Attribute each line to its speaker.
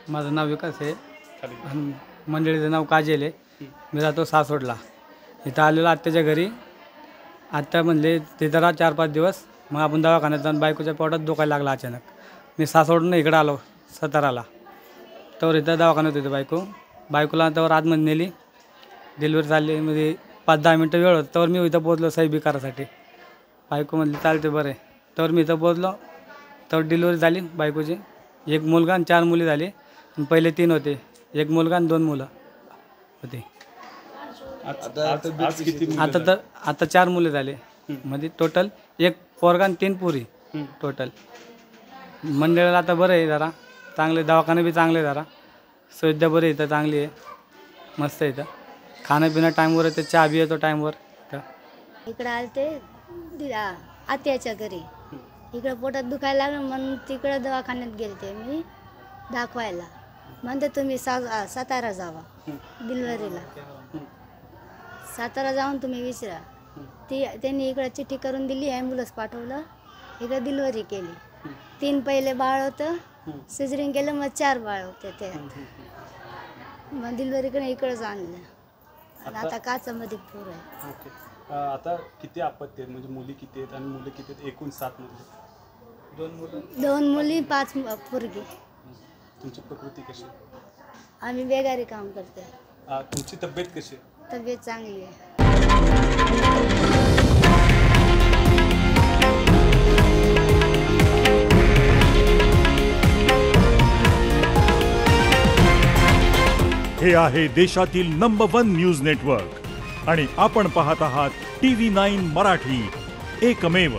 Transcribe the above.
Speaker 1: माझं नाव विकास आहे आणि मंडळीचं नाव काजल आहे. मी राहतो सासवडला. इथं आलेलो आत्याच्या घरी. आत्या म्हणले ते जरा 4-5 दिवस, मग आपण दवाखान्यात जाऊन बायकोच्या पोटात दुखायला लागला अचानक. मी सासवडनं इकडं आलो साताराला. तर इथं दवाखान्यात होते बायकोला त्यावर आतमध्ये नेली. डिलिव्हरी झाली म्हणजे 5-10 मिनटं वेळ होतं. तर मी इथं पोचलो सही करासाठी. बायको म्हणली चालते बरं आहे. तर मी इथं पोचलो. तर डिलिव्हरी झाली बायकोची. 1 मुलगा आणि 4 मुली झाली. पहिले 3 होते, 1 मुलगा आणि 2 मुलं होते. आता 4 मुले झाले. म्हणजे टोटल 1 पोरगा आणि 3 पोरी टोटल. मंडळाला आता बरं आहे जरा, चांगले दवाखाने बी चांगले जरा, सुविधा बरी इथं चांगली आहे, मस्त आहे इथं. खाणं पिणं टाईमवर येते, चहा बी येतो टाईमवर.
Speaker 2: इकडं आले ते आत्याच्या घरी. इकडं पोटात दुखायला लागलं म्हणून तिकडं दवाखान्यात गेले ते मी दाखवायला. म्हणते तुम्ही सातारा जावा डिलिव्हरीला. सातारा जाऊन तुम्ही विचारा. त्यांनी इकडं चिठ्ठी करून दिली, ॲम्ब्युलन्स पाठवलं, इकडं डिलिव्हरी केली. 3 पहिले बाळ होतं, सिजरिंग केलं, मग 4 बाळ होते त्यात. मग डिलिव्हरीकडे इकडंच आणलं. आणि आता काचामध्ये पूर आहे.
Speaker 3: आता किती अपत्य आहेत, म्हणजे मुली किती आहेत आणि मुलं किती आहेत? एकूण 7 मुली.
Speaker 2: 2 मुली 5 पोरगी.
Speaker 3: तुमची प्रकृती कशी?
Speaker 2: आम्ही बेगारी काम करते.
Speaker 3: तुमची तब्येत कशी?
Speaker 2: तब्येत चांगली आहे.
Speaker 4: हे आहे देशातील नंबर 1 न्यूज नेटवर्क आणि आपण पाहत आहात TV9 मराठी, एकमेव.